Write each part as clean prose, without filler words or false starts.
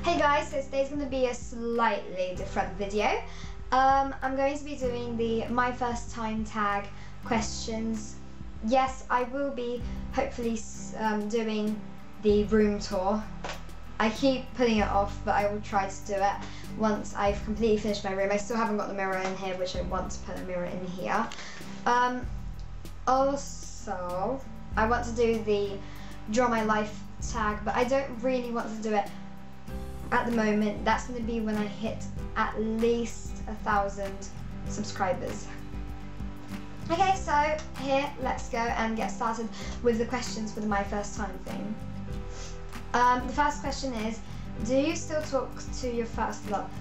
Hey guys, so today's going to be a slightly different video. I'm going to be doing the my first time tag questions. Yes, I will be hopefully doing the room tour. I keep putting it off, but I will try to do it once I've completely finished my room. I still haven't got the mirror in here, which I want to put a mirror in here. Also, I want to do the draw my life tag, but I don't really want to do it at the moment. That's going to be when I hit at least 1,000 subscribers. Okay, so here, let's go and get started with the questions for the my first time thing. The first question is, do you still talk to your first love?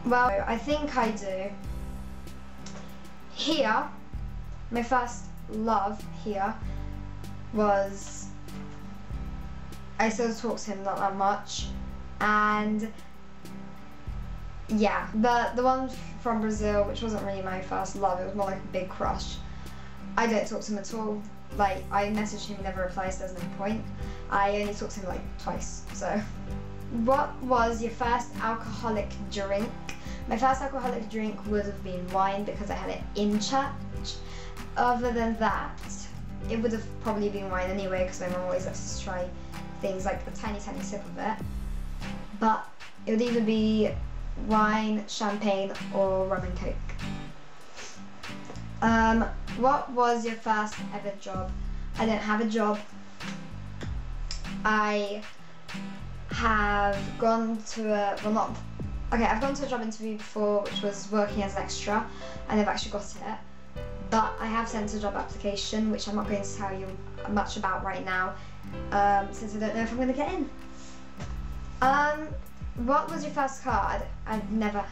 Well, I think I do. Here, my first love here was, I still talk to him, not that much. And yeah, the one from Brazil, which wasn't really my first love, it was more like a big crush. I don't talk to him at all. Like, I message him, he never replies, so there's no point. I only talk to him like twice, so. What was your first alcoholic drink? My first alcoholic drink would have been wine because I had it in church. Other than that, it would have probably been wine anyway because my mum always lets us try things like a tiny sip of it. But it would either be wine, champagne, or rum and coke. What was your first ever job? I don't have a job. I have gone to I've gone to a job interview before, which was working as an extra, and I've actually got it. But I have sent a job application, which I'm not going to tell you much about right now, since I don't know if I'm going to get in. What was your first car? I never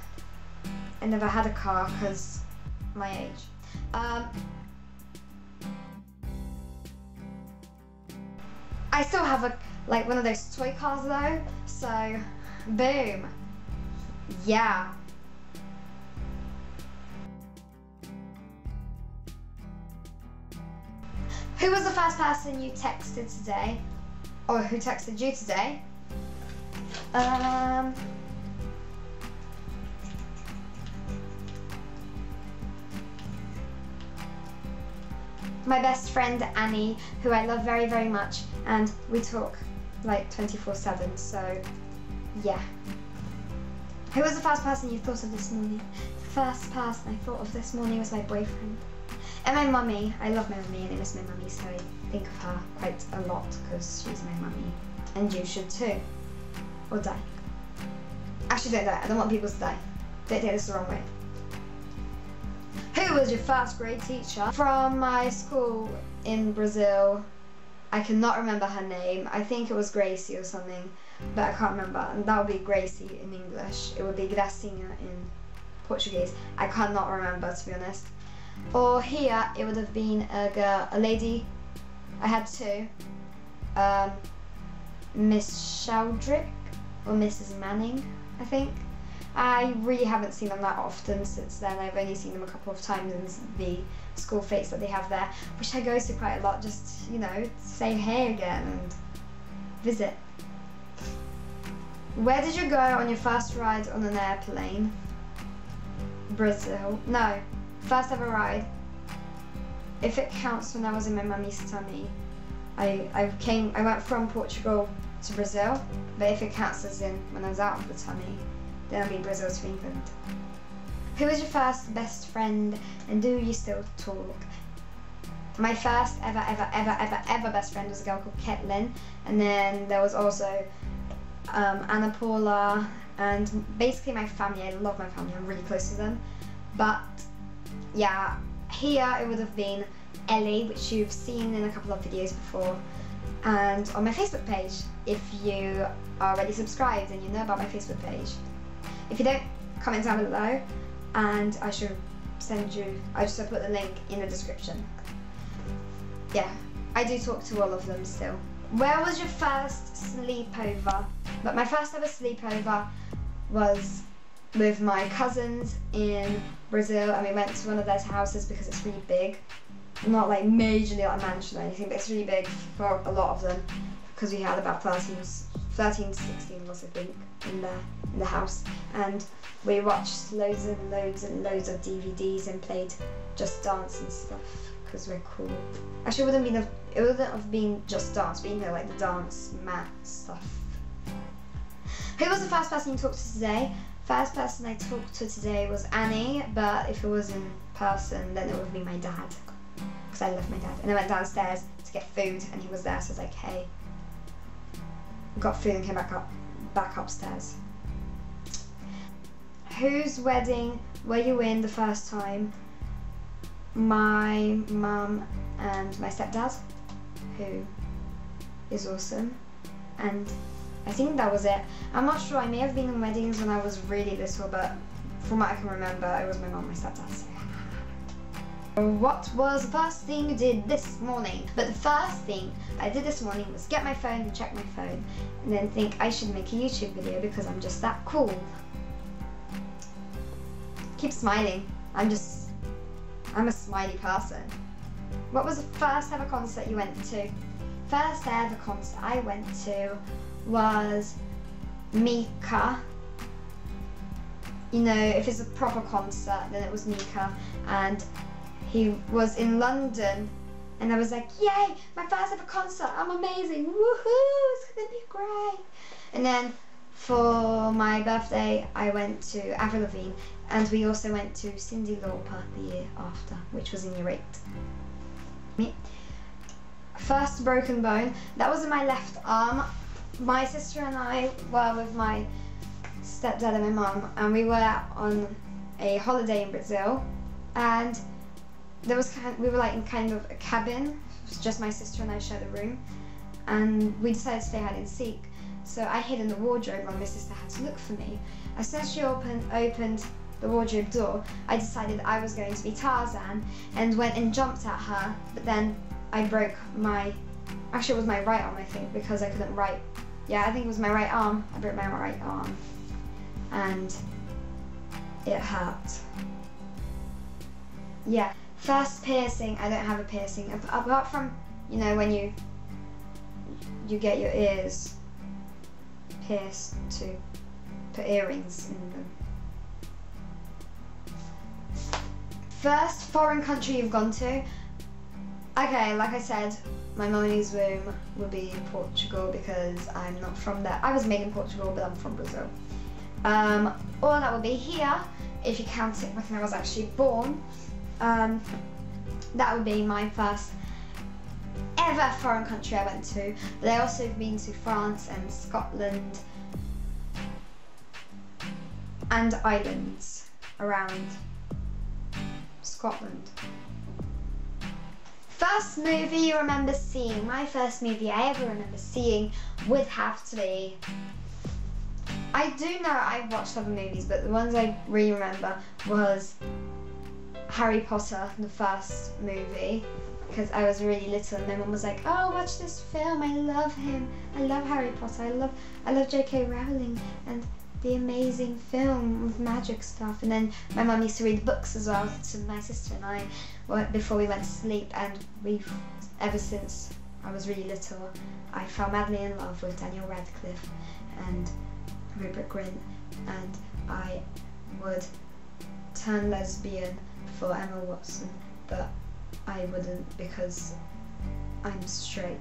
had a car because my age. I still have one of those toy cars though, so boom. Yeah. Who was the first person you texted today? Or who texted you today? My best friend Annie, who I love very, very much, and we talk like 24/7, so yeah. Who was the first person you thought of this morning? The first person I thought of this morning was my boyfriend. And my mummy. I love my mummy and I miss my mummy, so I think of her quite a lot because she's my mummy. And you should too. Or die. Actually, don't die. I don't want people to die. Don't take this the wrong way. Who was your first grade teacher? From my school in Brazil. I cannot remember her name. I think it was Gracie or something, but I can't remember. And that would be Gracie in English. It would be Gracinha in Portuguese. I cannot remember, to be honest. Or here, it would have been a lady. I had two. Miss Sheldrick or Mrs. Manning, I think. I really haven't seen them that often since then. I've only seen them a couple of times in the school fetes that they have there, which I go to quite a lot, just, you know, say hey again and visit. Where did you go on your first ride on an airplane? Brazil. No, first ever ride. If it counts, when I was in my mummy's tummy. I went from Portugal to Brazil, but if it counts as in when I was out of the tummy, then it'll be Brazil to England. Who was your first best friend and do you still talk? My first ever best friend was a girl called Ketlin, and then there was also Anna Paula, and basically my family. I love my family, I'm really close to them. But yeah, here it would have been Ellie, which you've seen in a couple of videos before, and on my Facebook page, if you are already subscribed and you know about my Facebook page. If you don't, comment down below and I should send you, I just put the link in the description. Yeah, I do talk to all of them still. Where was your first sleepover? But my first ever sleepover was with my cousins in Brazil, and we went to one of their houses because it's really big. Not like majorly like a mansion or anything, but it's really big for a lot of them because we had about 13 13 to 16 was, I think, in the house, and we watched loads and loads and loads of DVDs and played Just Dance and stuff because we're cool. Actually, it wouldn't have been Just Dance, but you know, like the dance mat stuff. Who was the first person you talked to today? First person I talked to today was Annie, but if it was in person, then it would be my dad, because I left my dad. And I went downstairs to get food, and he was there, so I was like, hey. Got food and came back upstairs. Whose wedding were you in the first time? My mum and my stepdad, who is awesome, and I think that was it. I'm not sure, I may have been in weddings when I was really little, but from what I can remember, it was my mum and my stepdad. So. What was the first thing you did this morning? But the first thing I did this morning was get my phone and check my phone, and then think I should make a YouTube video because I'm just that cool. Keep smiling. I'm a smiley person. What was the first ever concert you went to? First ever concert I went to was Mika. You know, if it's a proper concert, then it was Mika, and he was in London, and I was like, yay, my first ever concert, I'm amazing, woohoo, it's gonna be great. And then for my birthday, I went to Avril Lavigne, and we also went to Cyndi Lauper the year after, which was in year 8. First broken bone, that was in my left arm. My sister and I were with my stepdad and my mum, and we were on a holiday in Brazil, and we were like in kind of a cabin. It was just my sister and I shared a room, and we decided to play hide and seek. So I hid in the wardrobe while my sister had to look for me. As soon as she opened the wardrobe door, I decided I was going to be Tarzan and went and jumped at her, but then I broke actually it was my right arm, I think, because I couldn't write. Yeah, I think it was my right arm. I broke my right arm, and it hurt. Yeah. First piercing, I don't have a piercing, apart from, you know, when you get your ears pierced to put earrings in them. First foreign country you've gone to? Okay, like I said, my mummy's womb will be Portugal because I'm not from there. I was made in Portugal, but I'm from Brazil. Or that will be here, if you count it when I was actually born. That would be my first ever foreign country I went to, but I also have been to France and Scotland and islands around Scotland. First movie you remember seeing? My first movie I ever remember seeing would have to be, I do know I've watched other movies, but the ones I really remember was Harry Potter, the first movie, because I was really little and my mum was like, oh, watch this film, I love him, I love Harry Potter, I love J.K. Rowling and the amazing film with magic stuff. And then my mum used to read books as well to my sister and I before we went to sleep, and ever since I was really little, I fell madly in love with Daniel Radcliffe and Rupert Grint, and I would turn lesbian for Emma Watson, but I wouldn't because I'm straight.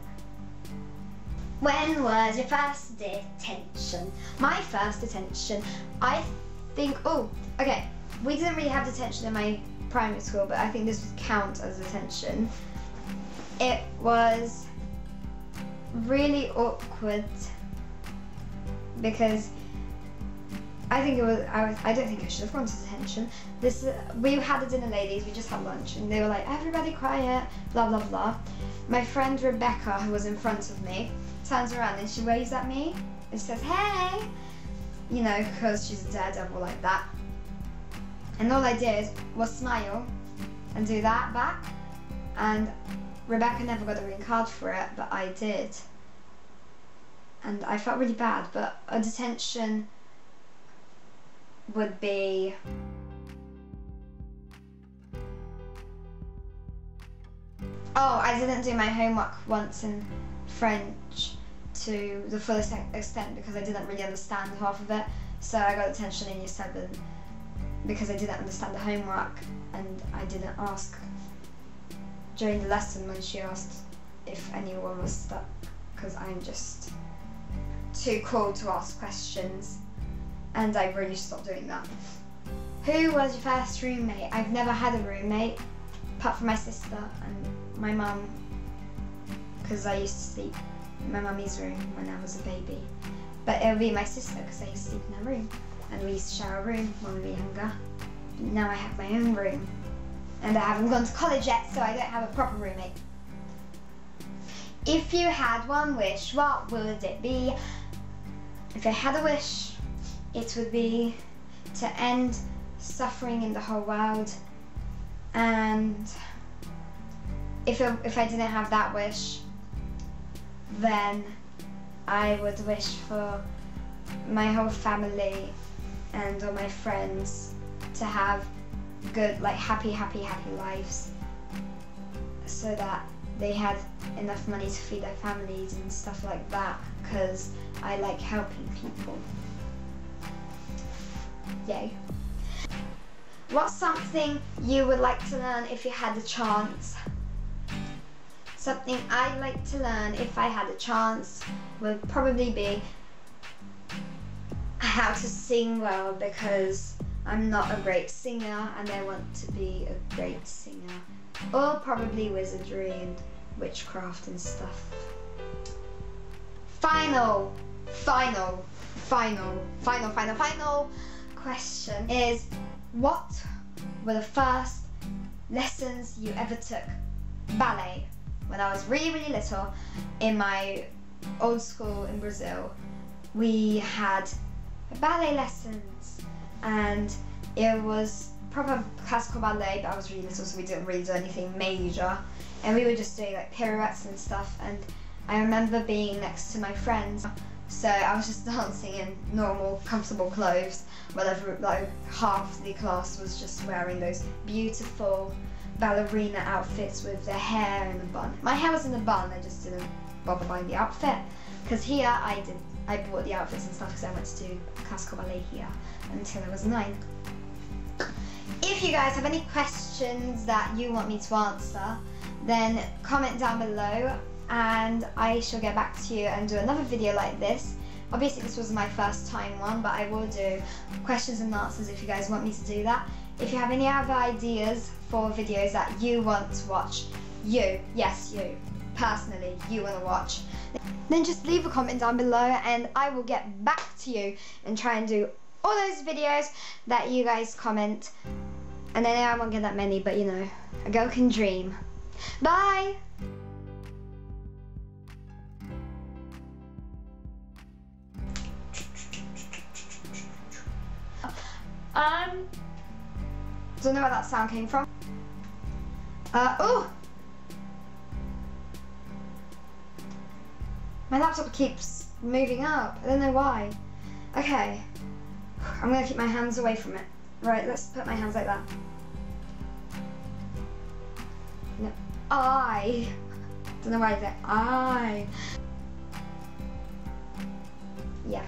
When was your first detention? My first detention, I think, oh, okay, we didn't really have detention in my primary school, but I think this would count as detention. It was really awkward because I don't think I should have gone to detention. We had the dinner ladies, we just had lunch, and they were like, everybody quiet, blah, blah, blah. My friend Rebecca, who was in front of me, turns around and she waves at me and she says, hey, you know, because she's a daredevil like that. And all I did was smile and do that back, and Rebecca never got a green card for it, but I did. And I felt really bad, but a detention would be I didn't do my homework once in French to the fullest extent because I didn't really understand half of it. So I got detention in year 7 because I didn't understand the homework, and I didn't ask during the lesson when she asked if anyone was stuck, because I'm just too cool to ask questions, and I really stopped doing that. Who was your first roommate? I've never had a roommate apart from my sister and my mum, because I used to sleep in my mummy's room when I was a baby. But it would be my sister because I used to sleep in her room, and we used to share a room when we were younger. Now I have my own room, and I haven't gone to college yet, so I don't have a proper roommate. If you had one wish, what would it be? If I had a wish, it would be to end suffering in the whole world. And if I didn't have that wish, then I would wish for my whole family and all my friends to have good, like happy lives, so that they had enough money to feed their families and stuff like that, because I like helping people. Yay. What's something you would like to learn if you had the chance? Something I'd like to learn if I had a chance would probably be how to sing well, because I'm not a great singer and I want to be a great singer. Or probably wizardry and witchcraft and stuff. Final question is, what were the first lessons you ever took? Ballet. When I was really little, in my old school in Brazil, we had ballet lessons, and it was proper classical ballet, but I was really little, so we didn't really do anything major, and we were just doing like pirouettes and stuff. And I remember being next to my friends, so I was just dancing in normal comfortable clothes, wherever like half the class was just wearing those beautiful ballerina outfits with their hair in a bun. My hair was in a bun, I just didn't bother buying the outfit, because here I bought the outfits and stuff because I went to do classical ballet here until I was 9. If you guys have any questions that you want me to answer, then comment down below and I shall get back to you and do another video like this. Obviously this was my first time one, but I will do questions and answers if you guys want me to do that. If you have any other ideas for videos that you want to watch, yes you, personally, you want to watch, then just leave a comment down below and I will get back to you and try and do all those videos that you guys comment. And I know I won't get that many, but you know, a girl can dream. Bye! Don't know where that sound came from. Oh! My laptop keeps moving up. I don't know why. Okay. I'm gonna keep my hands away from it. Right, let's put my hands like that. No. I. Don't know why I said I. Yeah.